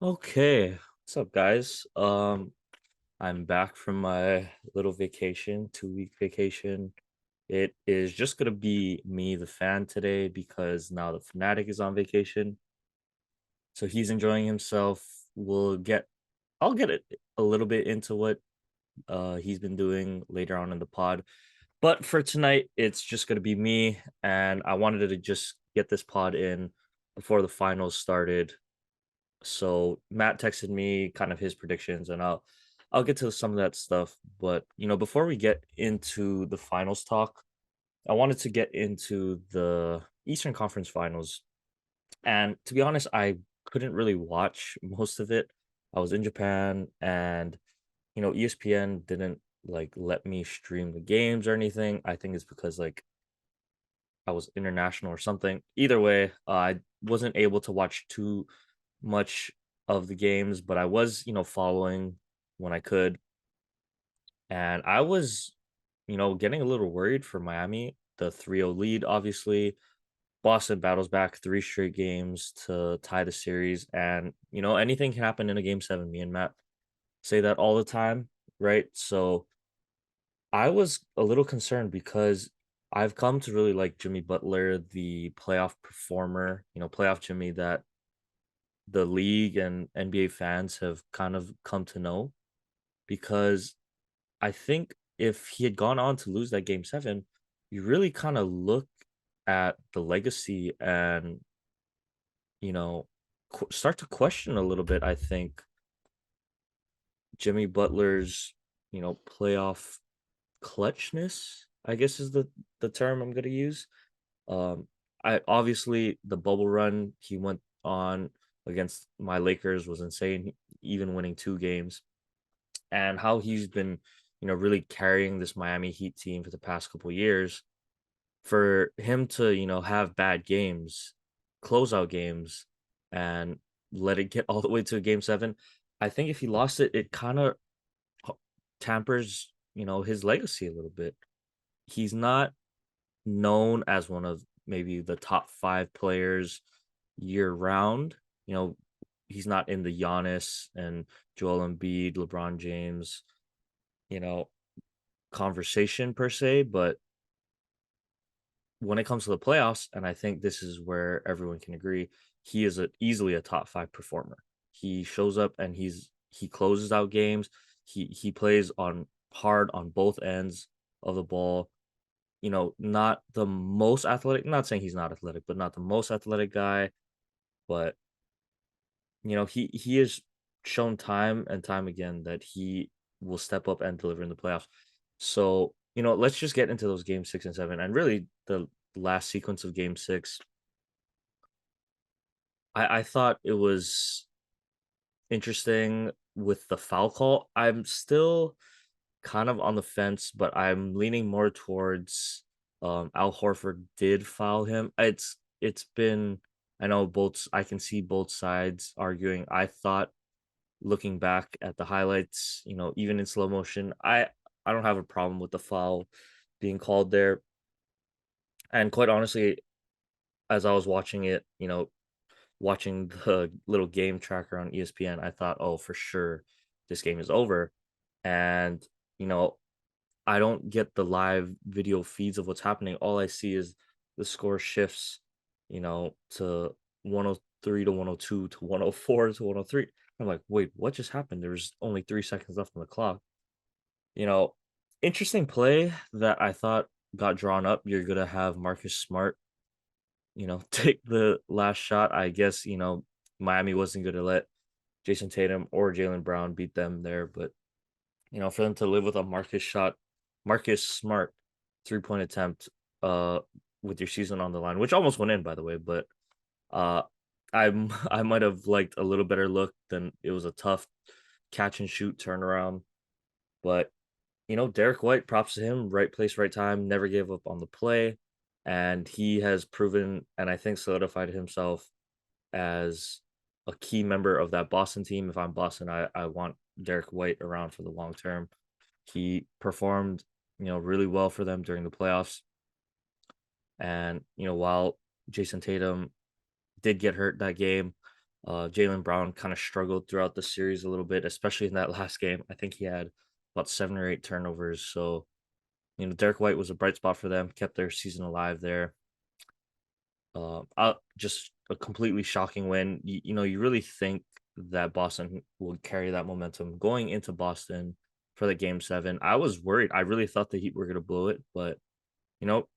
Okay, what's up, guys? I'm back from my little vacation, 2-week vacation. It is just gonna be me, the fan, today because now the Fanatic is on vacation, so he's enjoying himself. I'll get it a little bit into what he's been doing later on in the pod, but for tonight, it's just gonna be me, and I wanted to just get this pod in before the finals started. So Matt texted me kind of his predictions, and I'll get to some of that stuff. But before we get into the finals talk, I wanted to get into the Eastern Conference Finals. And to be honest, I couldn't really watch most of it. I was in Japan, and ESPN didn't like let me stream the games or anything. I think it's because like I was international or something. Either way, I wasn't able to watch too much of the games, but I was, following when I could. And I was, getting a little worried for Miami. The 3-0 lead, obviously. Boston battles back 3 straight games to tie the series. And, anything can happen in a game 7. Me and Matt say that all the time, right? So I was a little concerned because I've come to really like Jimmy Butler, the playoff performer, playoff Jimmy that the league and NBA fans have kind of come to know, because I think if he had gone on to lose that game 7, you really kind of look at the legacy and, you know, start to question a little bit. I think Jimmy Butler's, playoff clutchness, I guess is the term I'm going to use. Um, I obviously the bubble run he went on against my Lakers was insane, even winning 2 games, and how he's been, really carrying this Miami Heat team for the past couple years. For him to, have bad games, closeout games, and let it get all the way to game 7, I think if he lost it, it kind of tampers, his legacy a little bit. He's not known as one of maybe the top 5 players year round. You know, he's not in the Giannis and Joel Embiid, LeBron James, you know, conversation per se, but when it comes to the playoffs, and I think this is where everyone can agree, he is easily a top 5 performer. He shows up and he closes out games. He plays on hard on both ends of the ball. Not the most athletic, not saying he's not athletic, but not the most athletic guy. But he has shown time and time again that he will step up and deliver in the playoffs. So, let's just get into those game 6 and 7. And really the last sequence of game 6. I thought it was interesting with the foul call. I'm still kind of on the fence, but I'm leaning more towards Al Horford did foul him. It's been, I know I can see both sides arguing. I thought, looking back at the highlights, even in slow motion, I don't have a problem with the foul being called there. And quite honestly, as I was watching it, watching the little game tracker on ESPN, I thought, oh, for sure, this game is over. And, you know, I don't get the live video feeds of what's happening. All I see is the score shifts, to 103 to 102 to 104 to 103. I'm like, wait, what just happened? There's only 3 seconds left on the clock. You know, Interesting play that I thought got drawn up. You're gonna have Marcus Smart, take the last shot. I guess, Miami wasn't gonna let Jason Tatum or Jalen Brown beat them there, but for them to live with a Marcus Smart 3-point attempt uh with your season on the line, which almost went in by the way, but uh I might have liked a little better look than it was a tough catch and shoot turnaround. But Derek White, props to him, right place, right time, never gave up on the play. And he has proven and I think solidified himself as a key member of that Boston team. If I'm Boston, I want Derek White around for the long term. He performed, really well for them during the playoffs. And, while Jason Tatum did get hurt that game, Jalen Brown kind of struggled throughout the series a little bit, especially in that last game. I think he had about 7 or 8 turnovers. So, Derek White was a bright spot for them, kept their season alive there. Just a completely shocking win. You really think that Boston would carry that momentum going into Boston for the game 7. I was worried. I really thought the Heat were going to blow it, but you know,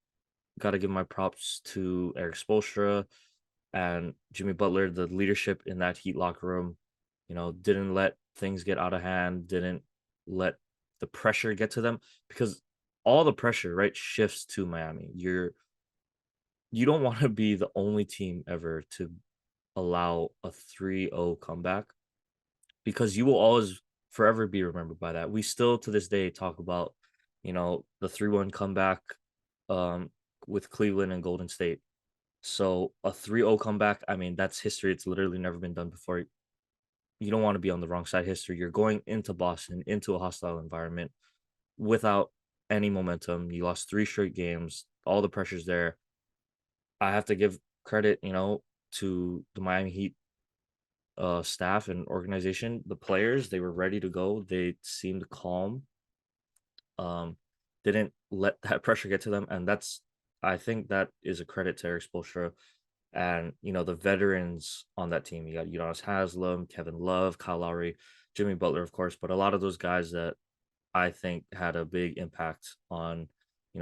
got to give my props to Eric Spoelstra and Jimmy Butler. The leadership in that Heat locker room, didn't let things get out of hand, didn't let the pressure get to them because all the pressure, right, shifts to Miami. You don't want to be the only team ever to allow a 3-0 comeback because you will always forever be remembered by that. We still to this day talk about, the 3-1 comeback um with Cleveland and Golden State. So a 3-0 comeback, I mean, that's history. It's literally never been done before. You don't want to be on the wrong side of history. You're going into Boston, into a hostile environment without any momentum. You lost 3 straight games, all the pressure's there. I have to give credit, to the Miami Heat staff and organization. The players, they were ready to go. They seemed calm. Um, didn't let that pressure get to them, and I think that is a credit to Eric Spoelstra and the veterans on that team. You got Udonis Haslam, Kevin Love, Kyle Lowry, Jimmy Butler, of course, but a lot of those guys that I think had a big impact on,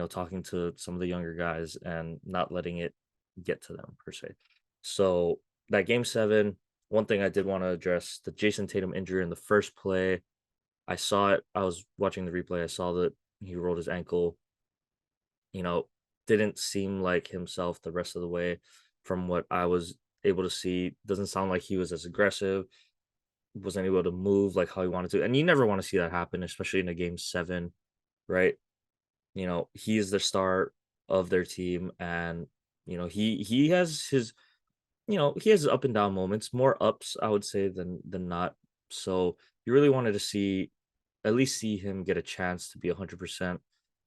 talking to some of the younger guys and not letting it get to them per se. So that game 7, one thing I did want to address the Jason Tatum injury in the first play. I saw it. I was watching the replay. I saw that he rolled his ankle. You know, didn't seem like himself the rest of the way from what I was able to see. Doesn't sound like he was as aggressive, wasn't able to move like how he wanted to. And you never want to see that happen, especially in a game 7, right? He is the star of their team, and he has his he has up and down moments, more ups, I would say, than not. So you really wanted to see at least see him get a chance to be 100%,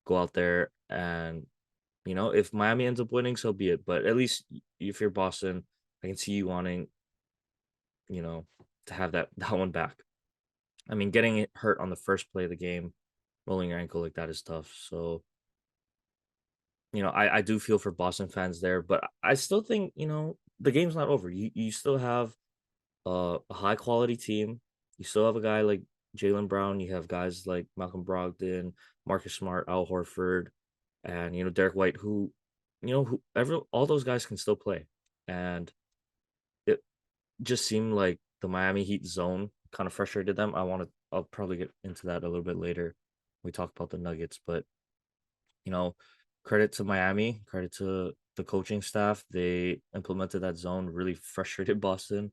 go out there and if Miami ends up winning, so be it. But at least if you're Boston, I can see you wanting, you know, to have that one back. I mean, getting it hurt on the first play of the game, rolling your ankle like that is tough. So, I do feel for Boston fans there, but I still think, the game's not over. You still have a high quality team. You still have a guy like Jalen Brown. You have guys like Malcolm Brogdon, Marcus Smart, Al Horford, and Derek White, all those guys can still play. And it just seemed like the Miami Heat zone kind of frustrated them. I'll probably get into that a little bit later. We talk about the Nuggets, but you know, credit to Miami, credit to the coaching staff. They implemented that zone, really frustrated Boston.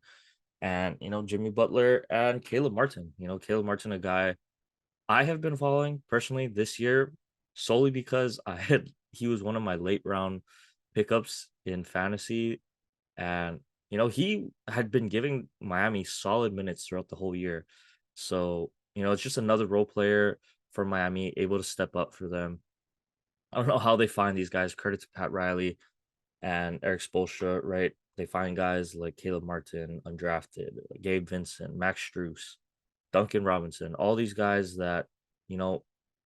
And, Jimmy Butler and Caleb Martin. Caleb Martin, a guy I have been following personally this year solely because he was one of my late round pickups in fantasy. And, he had been giving Miami solid minutes throughout the whole year. So, it's just another role player for Miami, able to step up for them. I don't know how they find these guys. Credit to Pat Riley and Eric Spoelstra, right? They find guys like Caleb Martin, undrafted, Gabe Vincent, Max Struess, Duncan Robinson, all these guys that, you know,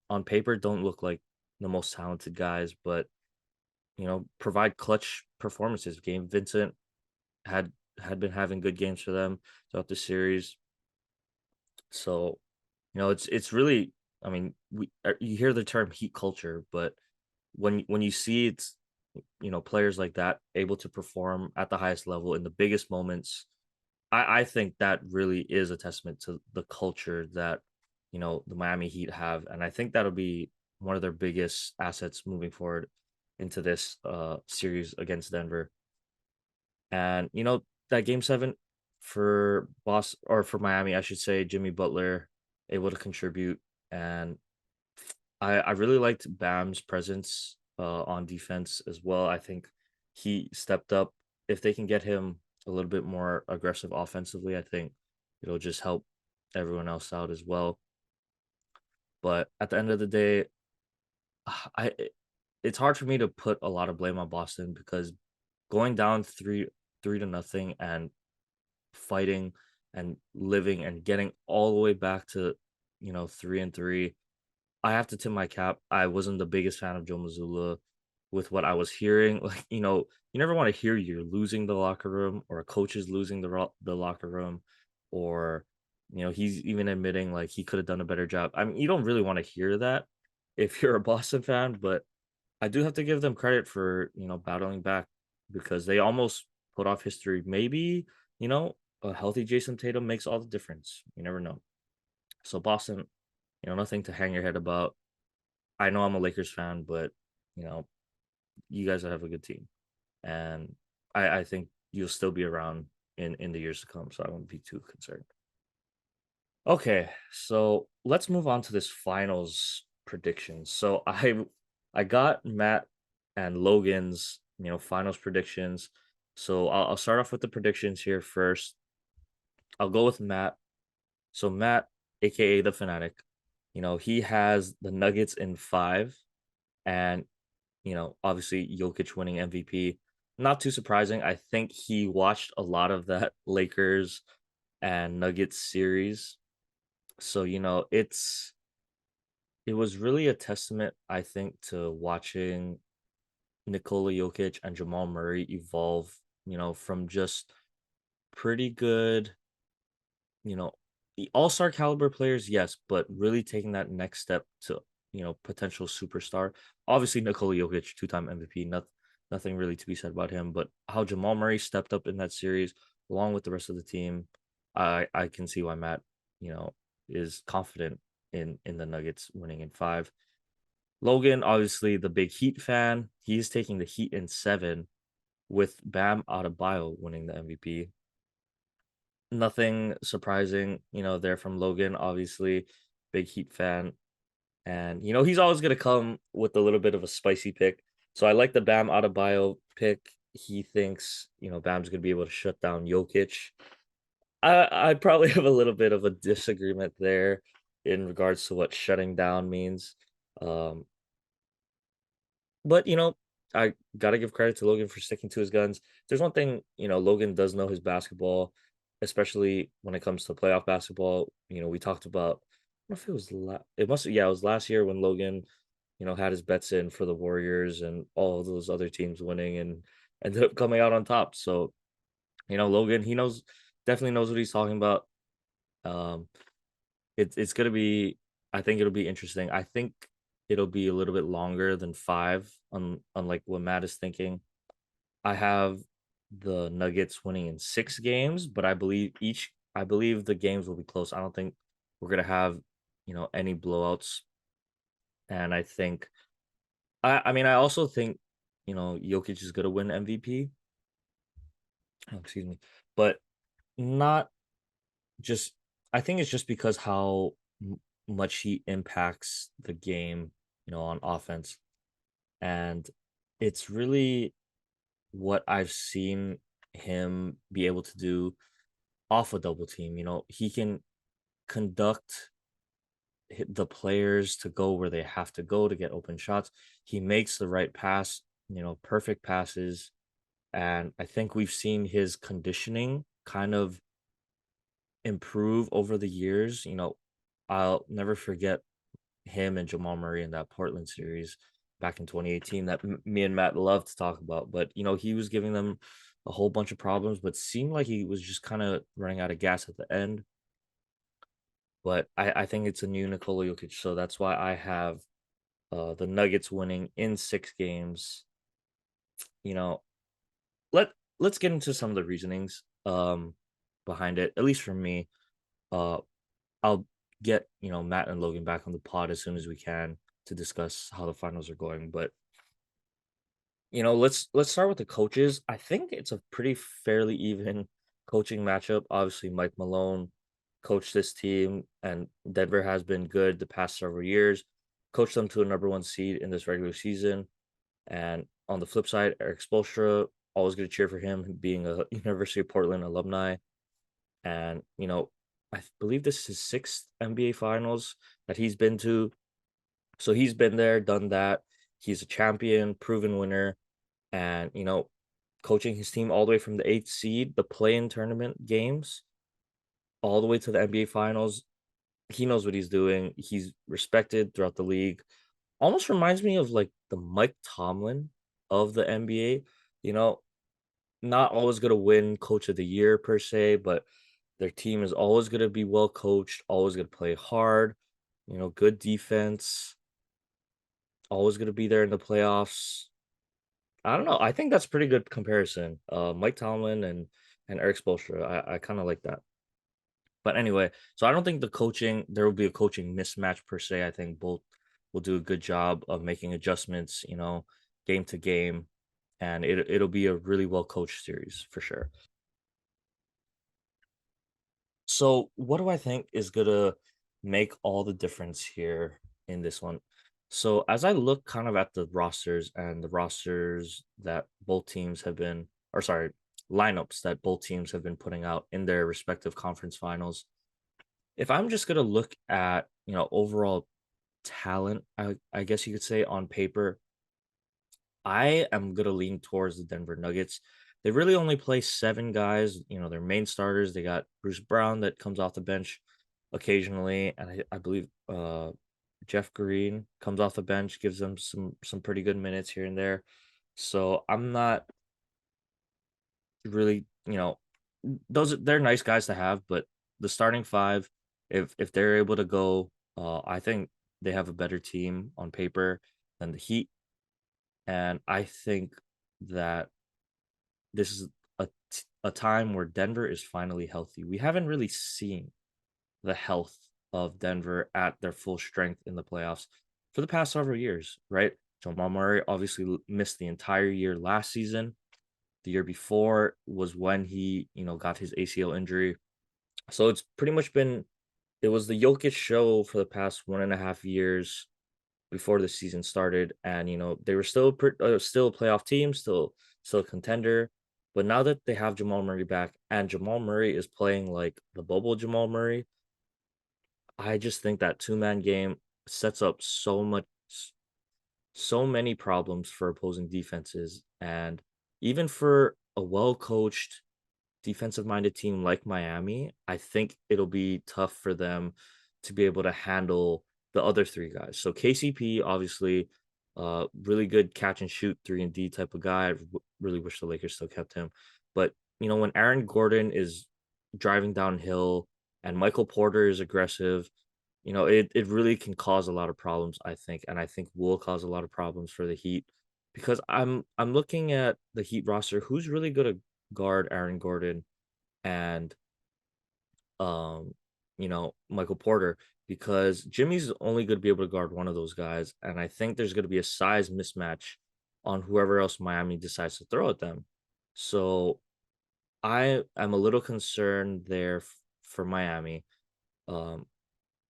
on paper don't look like the most talented guys, but provide clutch performances. Gabe Vincent had had been having good games for them throughout the series. So, it's really, I mean, you hear the term heat culture, but when you see it's players like that able to perform at the highest level in the biggest moments, I think that really is a testament to the culture that the Miami Heat have, and I think that'll be one of their biggest assets moving forward into this series against Denver. And that game 7 for Miami, I should say, Jimmy Butler able to contribute, and I really liked Bam's presence on defense as well. I think he stepped up. If they can get him a little bit more aggressive offensively, I think it'll just help everyone else out as well. But at the end of the day, it's hard for me to put a lot of blame on Boston because going down 3-0 and fighting and living and getting all the way back to 3-3. I have to tip my cap. I wasn't the biggest fan of Joe Mazzulla with what I was hearing. Like, you never want to hear you're losing the locker room or a coach is losing the locker room, or he's even admitting like he could have done a better job. I mean, you don't really want to hear that if you're a Boston fan, but I do have to give them credit for battling back because they almost put off history. Maybe a healthy Jason Tatum makes all the difference. You never know. So Boston, nothing to hang your head about. I know I'm a Lakers fan, but you know, you guys have a good team, and I think you'll still be around in the years to come. So I won't be too concerned. Okay, so let's move on to this finals prediction. So I got Matt and Logan's finals predictions. So I'll start off with the predictions here first. I'll go with Matt. So Matt, aka the Fanatic, he has the Nuggets in five, and obviously Jokic winning MVP. Not too surprising. I think he watched a lot of that Lakers and Nuggets series. So, it was really a testament, I think, to watching Nikola Jokic and Jamal Murray evolve, from just pretty good, you know, all-star caliber players, yes, but really taking that next step to, potential superstar. Obviously, Nikola Jokic, two-time MVP, nothing really to be said about him, but how Jamal Murray stepped up in that series along with the rest of the team, I can see why Matt, you know, is confident in the Nuggets winning in five. Logan, obviously the big Heat fan, he's taking the Heat in seven with Bam Adebayo winning the MVP. Nothing surprising, there from Logan, obviously, big Heat fan. And, he's always going to come with a little bit of a spicy pick. So I like the Bam Adebayo pick. He thinks, Bam's going to be able to shut down Jokic. I probably have a little bit of a disagreement there in regards to what shutting down means. Um, But, I gotta give credit to Logan for sticking to his guns. There's one thing, Logan does know his basketball, especially when it comes to playoff basketball. We talked about, I don't know if it was it must yeah, it was last year when Logan, had his bets in for the Warriors and all of those other teams winning and ended up coming out on top. So, Logan, he definitely knows what he's talking about. Um, it's gonna be I think it'll be interesting. I think it'll be a little bit longer than 5, unlike what Matt is thinking. I have the Nuggets winning in 6 games, but I believe the games will be close. I don't think we're gonna have, any blowouts. And I think I mean, I also think, Jokic is gonna win MVP. Oh, excuse me. But not just I think it's just because how much he impacts the game, on offense. And it's really what I've seen him be able to do off a double team. He can conduct the players to go where they have to go to get open shots. He makes the right pass, perfect passes. And I think we've seen his conditioning kind of improve over the years. I'll never forget him and Jamal Murray in that Portland series back in 2018 that me and Matt love to talk about. But he was giving them a whole bunch of problems, but seemed like he was just kind of running out of gas at the end. But I think it's a new Nikola Jokic, so that's why I have the Nuggets winning in 6 games. You know, let let's get into some of the reasonings behind it. At least for me, uh, I'll get Matt and Logan back on the pod as soon as we can to discuss how the finals are going. But let's start with the coaches. I think it's a pretty fairly even coaching matchup. Obviously, Mike Malone coached this team, and Denver has been good the past several years. Coached them to a number one seed in this regular season. And on the flip side, Eric Spoelstra, always going to cheer for him, being a University of Portland alumni. And I believe this is his sixth NBA Finals that he's been to. So he's been there, done that. He's a champion, proven winner. And, coaching his team all the way from the 8th seed, the play-in tournament games, all the way to the NBA finals. He knows what he's doing. He's respected throughout the league. Almost reminds me of like the Mike Tomlin of the NBA. You know, not always going to win coach of the year per se, but their team is always going to be well coached, always going to play hard, good defense, always going to be there in the playoffs. I don't know. I think that's pretty good comparison. Mike Tomlin and Eric Spoelstra. I kind of like that. But anyway, so I don't think there will be a coaching mismatch per se. I think both will do a good job of making adjustments, game to game, and it'll be a really well coached series for sure. So, what do I think is gonna make all the difference here in this one? So, as I look kind of at the rosters and the rosters that both teams have been, or sorry, lineups that both teams have been putting out in their respective conference finals, if I'm just gonna look at, overall talent, I guess you could say on paper, I am gonna lean towards the Denver Nuggets. They really only play 7 guys, their main starters. They got Bruce Brown that comes off the bench occasionally, and I believe Jeff Green comes off the bench, gives them some pretty good minutes here and there. So I'm not really, they're nice guys to have, but the starting five, if they're able to go, I think they have a better team on paper than the Heat, and I think that this is a time where Denver is finally healthy. We haven't really seen the health of Denver at their full strength in the playoffs for the past several years, right? Jamal Murray obviously missed the entire year last season. The year before was when he, got his ACL injury. So it's pretty much been it was the Jokic show for the past 1.5 years before the season started, and they were still a playoff team, still a contender. But now that they have Jamal Murray back, and Jamal Murray is playing like the bubble Jamal Murray, I just think that two-man game sets up so many problems for opposing defenses, and even for a well-coached defensive minded team like Miami, I think it'll be tough for them to be able to handle the other three guys. So KCP, obviously, really good catch and shoot 3-and-D type of guy. Really wish the Lakers still kept him. But, when Aaron Gordon is driving downhill and Michael Porter is aggressive, it really can cause a lot of problems, I think, and I think will cause a lot of problems for the Heat because I'm looking at the Heat roster. Who's really good to guard Aaron Gordon and Michael Porter, because Jimmy's only going to be able to guard one of those guys, and I think there's going to be a size mismatch on whoever else Miami decides to throw at them. So I am a little concerned there for Miami. Um,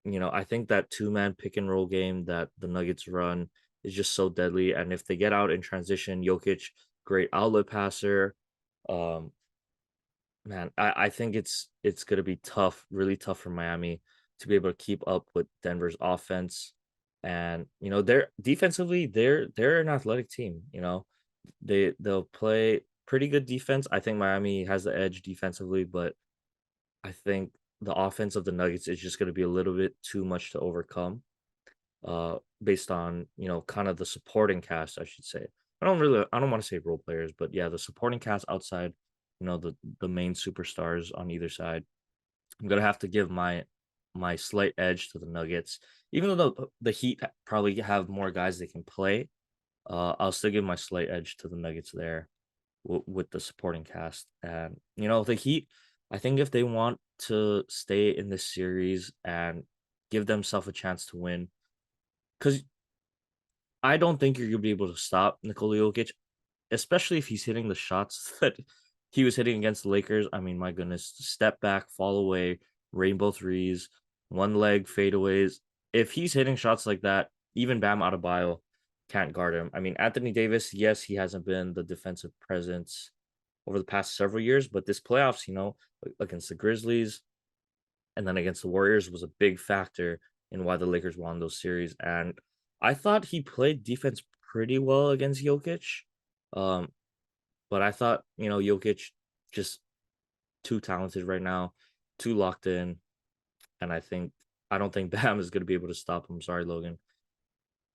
I think that two-man pick and roll game that the Nuggets run is just so deadly, and if they get out in transition, Jokic, great outlet passer. Um, Man, I think it's gonna be tough, really tough for Miami to be able to keep up with Denver's offense. And they're defensively, they're an athletic team, they'll play pretty good defense. I think Miami has the edge defensively, but I think the offense of the Nuggets is just gonna be a little bit too much to overcome, based on, kind of the supporting cast, I should say. I don't want to say role players, but yeah, the supporting cast outside, the main superstars on either side. I'm gonna have to give my slight edge to the Nuggets, even though the Heat probably have more guys they can play. I'll still give my slight edge to the Nuggets there with the supporting cast, and the Heat. I think if they want to stay in this series and give themselves a chance to win, because I don't think you're gonna be able to stop Nikola Jokic, especially if he's hitting the shots that he was hitting against the Lakers. I mean, my goodness, step back, fall away, rainbow threes, one leg fadeaways. If he's hitting shots like that, even Bam Adebayo can't guard him. I mean, Anthony Davis, yes, he hasn't been the defensive presence over the past several years, but this playoffs, against the Grizzlies and then against the Warriors was a big factor in why the Lakers won those series. And I thought he played defense pretty well against Jokic. Um, But I thought, Jokic just too talented right now, too locked in, and I don't think Bam is going to be able to stop him. Sorry, Logan.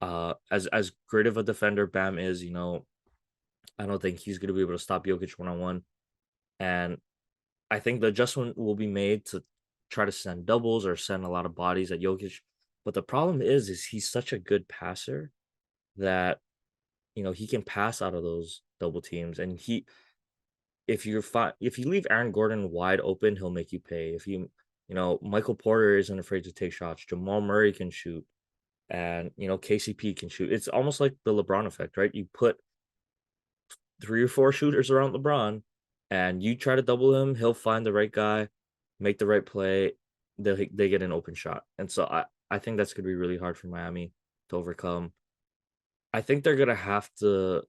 As great of a defender Bam is, I don't think he's going to be able to stop Jokic 1-on-1. And I think the adjustment will be made to try to send doubles or send a lot of bodies at Jokic. But the problem is he's such a good passer that he can pass out of those double teams. And if you leave Aaron Gordon wide open, he'll make you pay. Michael Porter isn't afraid to take shots. Jamal Murray can shoot, and KCP can shoot. It's almost like the LeBron effect, right? You put three or four shooters around LeBron, and you try to double him, he'll find the right guy, make the right play. They get an open shot, and so I think that's gonna be really hard for Miami to overcome. I think they're gonna have to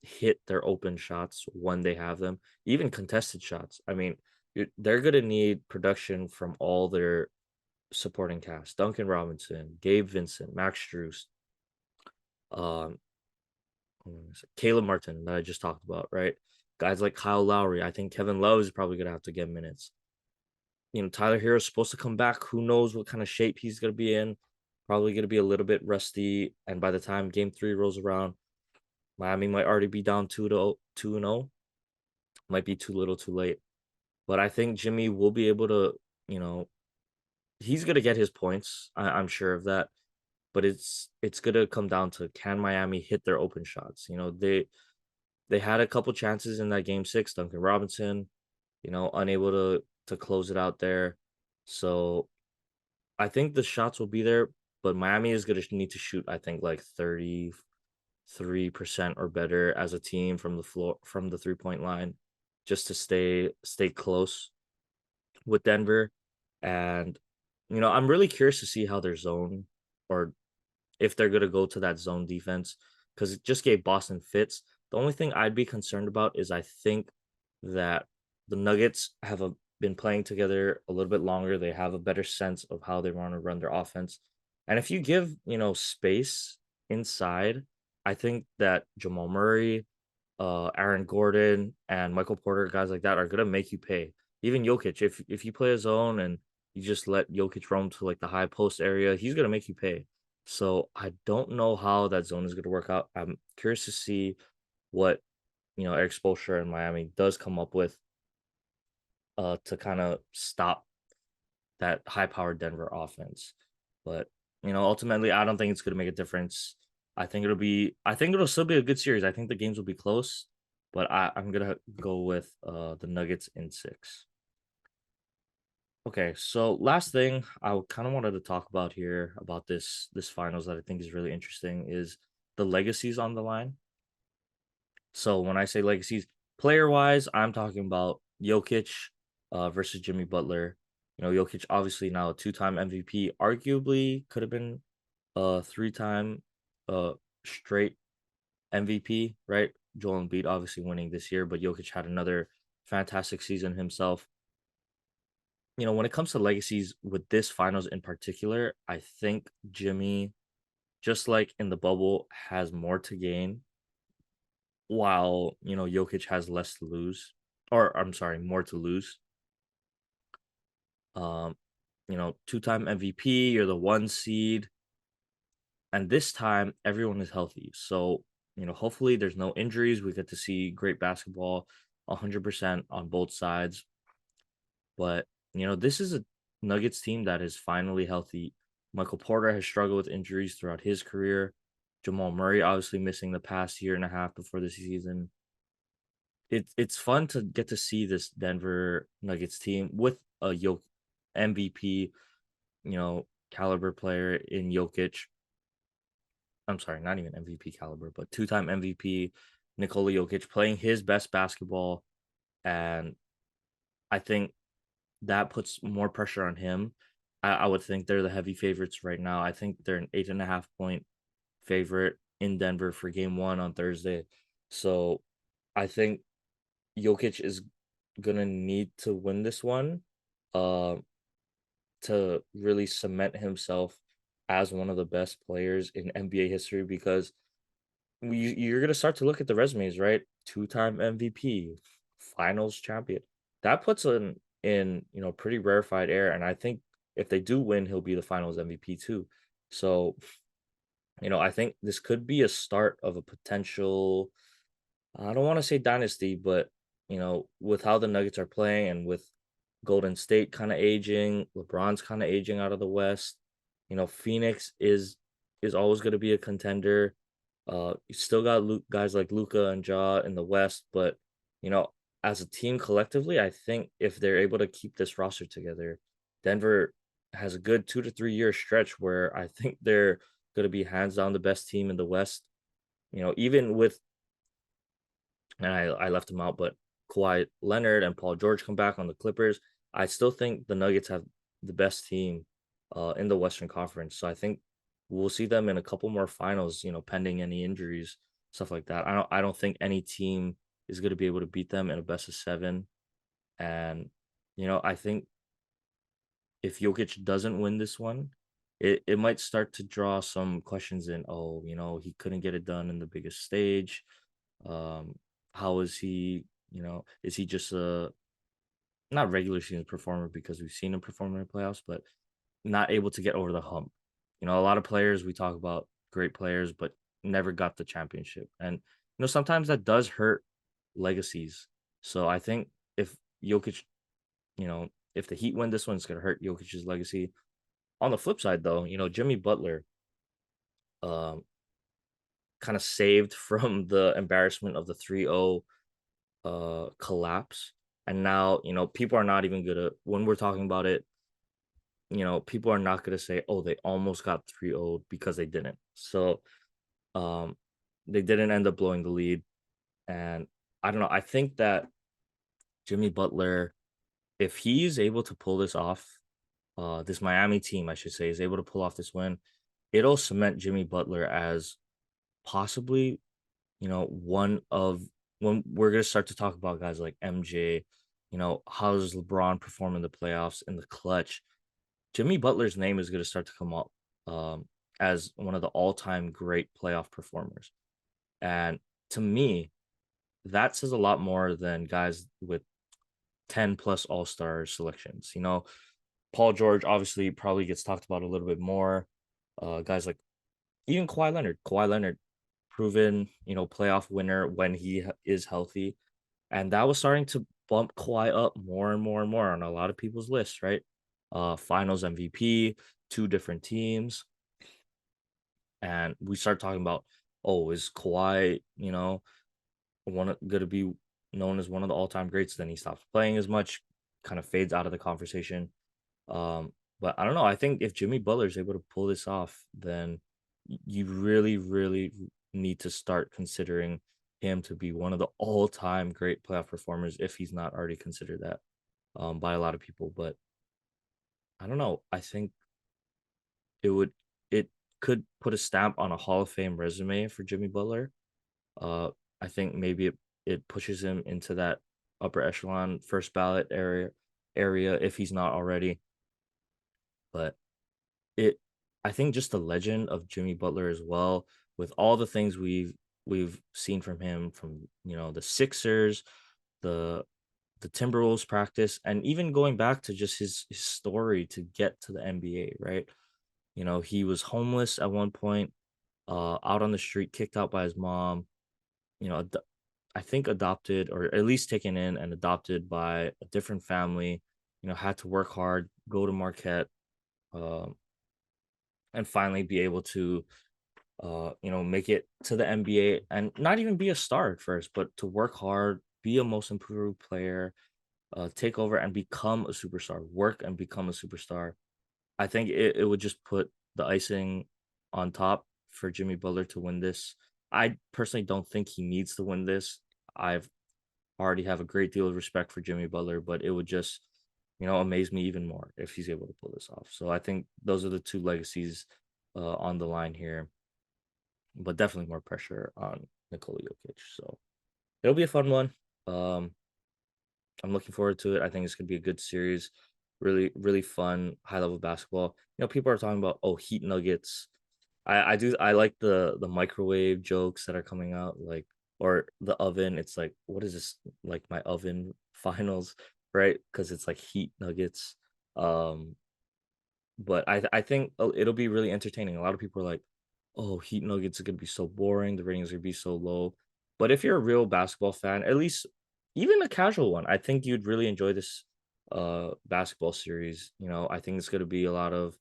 hit their open shots when they have them, even contested shots. I mean, they're gonna need production from all their supporting cast: Duncan Robinson, Gabe Vincent, Max Strus, um, Caleb Martin that I just talked about, right? Guys like Kyle Lowry. I think Kevin Love is probably gonna have to get minutes. Tyler Hero's supposed to come back. Who knows what kind of shape he's gonna be in? Probably gonna be a little bit rusty. And by the time Game 3 rolls around, Miami might already be down 2-0. Might be too little, too late. But I think Jimmy will be able to, you know, he's gonna get his points. I'm sure of that. But it's gonna come down to, can Miami hit their open shots? They had a couple chances in that game 6. Duncan Robinson, unable to close it out there. So I think the shots will be there, but Miami is gonna need to shoot, I think, like 33% or better as a team from the floor, from the 3-point line, just to stay close with Denver. And I'm really curious to see how their zone, or if they're going to go to that zone defense, because it just gave Boston fits. The only thing I'd be concerned about is I think that the Nuggets been playing together a little bit longer. They have a better sense of how they want to run their offense. And if you give, space inside, I think that Jamal Murray, Aaron Gordon, and Michael Porter, guys like that, are gonna make you pay. Even Jokic, if you play a zone and you just let Jokic roam to like the high post area, he's gonna make you pay. So I don't know how that zone is gonna work out. I'm curious to see what Eric Spoelstra in Miami does come up with to kind of stop that high powered Denver offense. But ultimately, I don't think it's gonna make a difference. I think it'll still be a good series. I think the games will be close, but I'm gonna go with the Nuggets in 6. Okay, so last thing I kind of wanted to talk about here about this finals that I think is really interesting is the legacies on the line. So when I say legacies, player wise, I'm talking about Jokic versus Jimmy Butler. Jokic obviously now a 2-time MVP, arguably could have been a 3-time uh straight MVP, right? Joel Embiid obviously winning this year, but Jokic had another fantastic season himself. When it comes to legacies with this finals in particular, I think Jimmy, just like in the bubble, has more to gain, while Jokic has less to lose, or I'm sorry, more to lose. Um, 2-time MVP, you're the 1 seed, and this time everyone is healthy. So, hopefully there's no injuries. We get to see great basketball 100% on both sides. But, this is a Nuggets team that is finally healthy. Michael Porter has struggled with injuries throughout his career. Jamal Murray obviously missing the past year and a half before the season. It's fun to get to see this Denver Nuggets team with a MVP, caliber player in Jokic. I'm sorry, not even MVP caliber, but 2-time MVP Nikola Jokic playing his best basketball, and I think that puts more pressure on him. I would think they're the heavy favorites right now. I think they're an 8.5 point favorite in Denver for game 1 on Thursday. So I think Jokic is gonna need to win this one uh, to really cement himself as one of the best players in NBA history, because you're gonna start to look at the resumes, right? Two-time MVP, Finals champion. That puts in pretty rarefied air, and I think if they do win, he'll be the Finals MVP too. So I think this could be a start of a potential. I don't want to say dynasty, but with how the Nuggets are playing and with Golden State kind of aging, LeBron's kind of aging out of the West. Phoenix is always going to be a contender. You still got guys like Luca and Ja in the West, but you know, as a team collectively, I think if they're able to keep this roster together, Denver has a good 2 to 3 year stretch where I think they're going to be hands down the best team in the West. Even with and I left them out, but Kawhi Leonard and Paul George come back on the Clippers. I still think the Nuggets have the best team in the Western Conference. So I think we'll see them in a couple more finals, pending any injuries, stuff like that. I don't think any team is going to be able to beat them in a best of seven. And I think if Jokic doesn't win this one, it might start to draw some questions in. Oh, he couldn't get it done in the biggest stage. um, how is he? Is he just a not regular season performer because we've seen him perform in the playoffs, but not able to get over the hump? A lot of players we talk about great players, but never got the championship, and sometimes that does hurt legacies. So I think if Jokic, if the Heat win this one, it's gonna hurt Jokic's legacy. On the flip side, though, Jimmy Butler, um, kind of saved from the embarrassment of the 3-0 collapse. And now, people are not even gonna when we're talking about it, people are not gonna say, oh, they almost got 3-0 because they didn't. So um they didn't end up blowing the lead. And I don't know. I think that Jimmy Butler, if he's able to pull this off, this Miami team, I should say, is able to pull off this win, it'll cement Jimmy Butler as possibly, one of when we're gonna start to talk about guys like MJ, how does LeBron perform in the playoffs in the clutch? Jimmy Butler's name is gonna start to come up as one of the all-time great playoff performers. And to me, that says a lot more than guys with 10 plus all-star selections. Paul George obviously probably gets talked about a little bit more. Guys like even Kawhi Leonard. Kawhi Leonard, proven, playoff winner when he is healthy. And that was starting to bump Kawhi up more and more and more on a lot of people's lists, right? Finals MVP, two different teams. And we start talking about, oh, is Kawhi, going to be known as one of the all-time greats? Then he stops playing as much, kind of fades out of the conversation. But I don't know. I think if Jimmy Butler is able to pull this off, then you really, really need to start considering him to be one of the all-time great playoff performers if he's not already considered that by a lot of people. But I don't know. I think it could put a stamp on a Hall of Fame resume for Jimmy Butler. Uh, I think maybe it pushes him into that upper echelon first ballot area if he's not already. But it I think just the legend of Jimmy Butler as well, with all the things we've seen from him from, the Sixers, the Timberwolves practice, and even going back to just his story to get to the NBA, right? He was homeless at one point, out on the street, kicked out by his mom, you know, ad- I think adopted or at least taken in and adopted by a different family, had to work hard, go to Marquette, um, and finally be able to make it to the NBA and not even be a star at first, but to work hard, be a most improved player, take over and become a superstar, work and become a superstar. I think it would just put the icing on top for Jimmy Butler to win this. I personally don't think he needs to win this. I've already have a great deal of respect for Jimmy Butler, but it would just, amaze me even more if he's able to pull this off. So I think those are the two legacies on the line here, but definitely more pressure on Nikola Jokic. So it'll be a fun one. Um, I'm looking forward to it. I think it's gonna be a good series. Really, really fun, high level basketball. People are talking about, oh, Heat Nuggets. I like the microwave jokes that are coming out, like or the oven. It's like, what is this? Like my oven finals, right? Because it's like heat nuggets. Um, but I think it'll be really entertaining. A lot of people are like, "Oh, heat nuggets are gonna be so boring. The ratings are gonna be so low." But if you're a real basketball fan, at least even a casual one, I think you'd really enjoy this basketball series. I think it's gonna be a lot of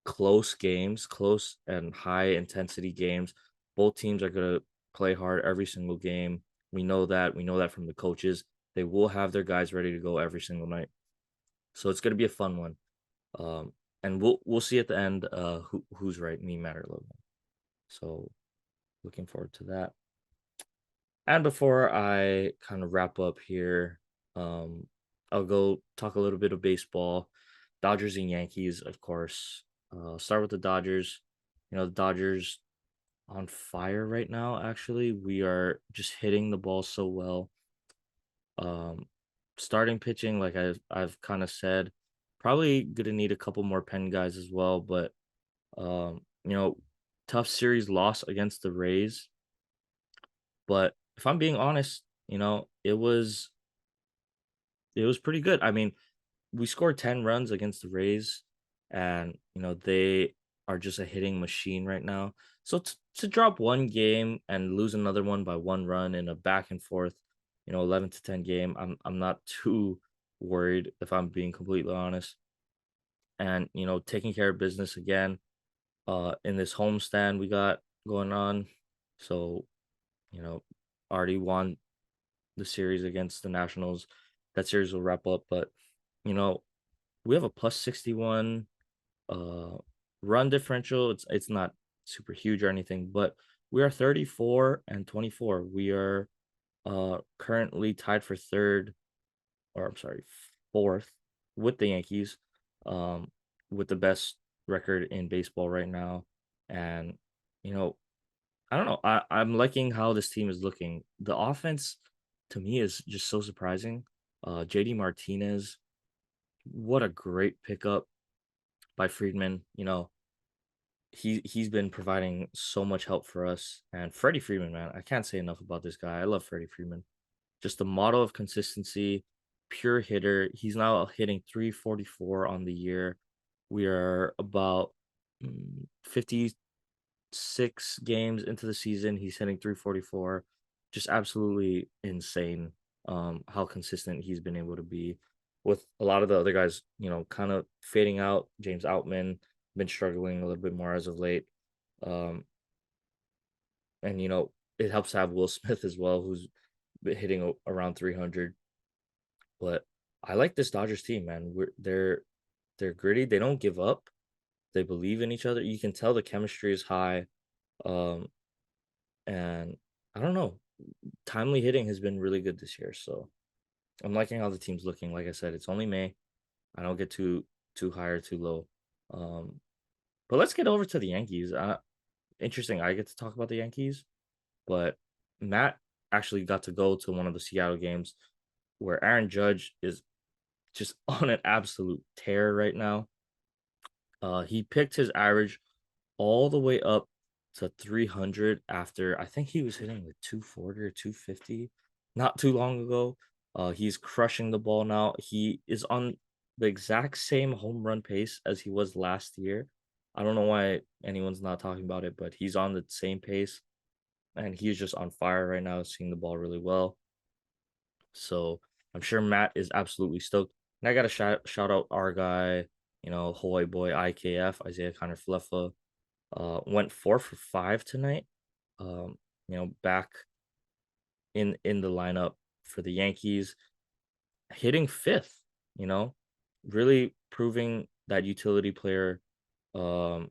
close games, close and high intensity games. Both teams are going to play hard every single game. We know that. We know that from the coaches. They will have their guys ready to go every single night. So it's going to be a fun one. Um, and we'll see at the end who's right, me, Matt, or Logan. So looking forward to that. And before I kind of wrap up here, um, I'll go talk a little bit of baseball. Dodgers and Yankees, of course. Start with the Dodgers. The Dodgers on fire right now, actually. We are just hitting the ball so well. Um, Starting pitching, like I've kind of said, probably gonna need a couple more pen guys as well. But um, you know, tough series loss against the Rays. But if I'm being honest, it was pretty good. I mean, we scored 10 runs against the Rays, and they are just a hitting machine right now. So to drop one game and lose another one by one run in a back and forth, 11-10 game, I'm not too worried if I'm being completely honest. And taking care of business again in this homestand we got going on. So, you know, already won the series against the Nationals. That series will wrap up, but you know, we have a plus 61 uh run differential. It's not super huge or anything, but we are 34 and 24. We are currently tied for third, or I'm sorry, fourth with the Yankees, um, with the best record in baseball right now. And you know, I don't know. I'm liking how this team is looking. The offense to me is just so surprising. JD Martinez, what a great pickup by Friedman. He's been providing so much help for us. And Freddie Freeman, man, I can't say enough about this guy. I love Freddie Freeman. Just a model of consistency, pure hitter. He's now hitting 344 on the year. We are about 56 games into the season. He's hitting 344. Just absolutely insane how consistent he's been able to be with a lot of the other guys, kind of fading out. James Outman been struggling a little bit more as of late. Um, and it helps to have Will Smith as well, who's been hitting around 300. But I like this Dodgers team, man. They're gritty. They don't give up. They believe in each other. You can tell the chemistry is high. Um, and I don't know. Timely hitting has been really good this year. So I'm liking how the team's looking. Like I said, it's only May. I don't get too high or too low. Um, but let's get over to the Yankees. Interesting. I get to talk about the Yankees, but Matt actually got to go to one of the Seattle games where Aaron Judge is just on an absolute tear right now. He picked his average all the way up to 300 after I think he was hitting like 240 or 250 not too long ago. He's crushing the ball now. He is on the exact same home run pace as he was last year. I don't know why anyone's not talking about it, but he's on the same pace and he's just on fire right now, seeing the ball really well. So I'm sure Matt is absolutely stoked. And I got to shout out our guy, Hawaii boy IKF, Isaiah Connor Fluffa. Went 4 for 5 tonight. Back in the lineup for the Yankees, hitting fifth, you know, really proving that utility player, um,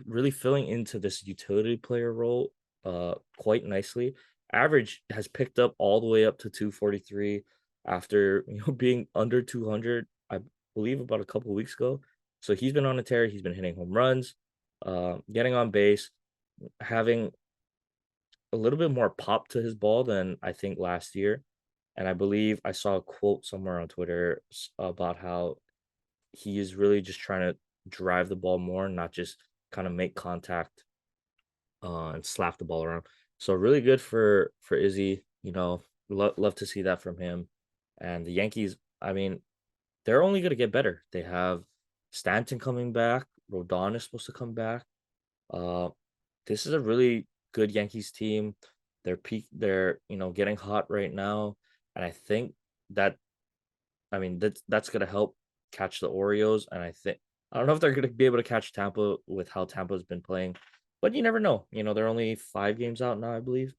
really filling into this utility player role quite nicely. Average has picked up all the way up to 243 after being under 200, I believe about a couple of weeks ago. So he's been on a tear. He's been hitting home runs, getting on base, having a little bit more pop to his ball than I think last year. And I believe I saw a quote somewhere on Twitter about how he is really just trying to drive the ball more, not just kind of make contact and slap the ball around. So really good for Izzy. Love to see that from him. And the Yankees, I mean, they're only gonna get better. They have Stanton coming back. Rodon is supposed to come back. Uh, this is a really good Yankees team. They're getting hot right now, and I think that that's gonna help catch the Orioles. And I don't know if they're gonna be able to catch Tampa with how Tampa's been playing, but you never know. They're only 5 games out now, I believe,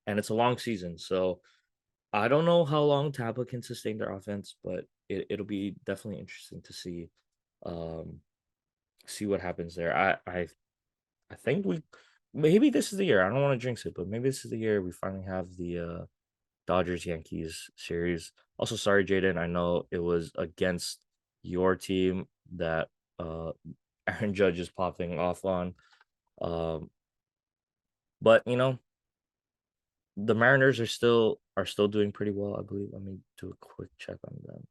and it's a long season. So I don't know how long Tampa can sustain their offense, but it'll be definitely interesting to um, see what happens there. I think we maybe this is the year. I don't want to jinx it, but maybe this is the year we finally have the Dodgers Yankees series. Also, sorry, Jaden. I know it was against your team that Aaron Judge is popping off on. Um, but the Mariners are still doing pretty well, I believe. Let me do a quick check on them.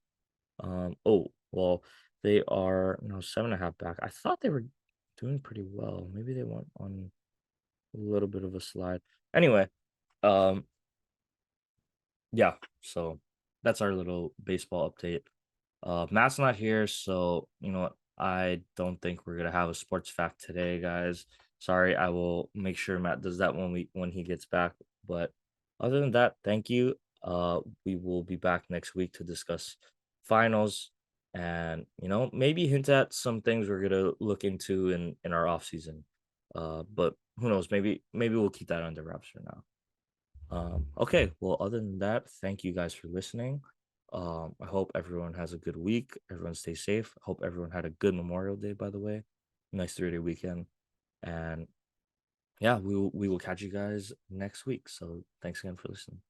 Oh, well, they are 7.5 back. I thought they were doing pretty well. Maybe they went on a little bit of a slide. Anyway, um, yeah, so that's our little baseball update. Matt's not here, so you know what? I don't think we're gonna have a sports fact today, guys. Sorry, I will make sure Matt does that when he gets back. But other than that, thank you. We will be back next week to discuss finals and maybe hint at some things we're gonna look into in our off season. But who knows? Maybe we'll keep that under wraps for now. Okay, well, other than that, thank you guys for listening. I hope everyone has a good week. Everyone stay safe. I hope everyone had a good Memorial Day, by the way. Nice 3-day weekend. And yeah, we will catch you guys next week. So thanks again for listening.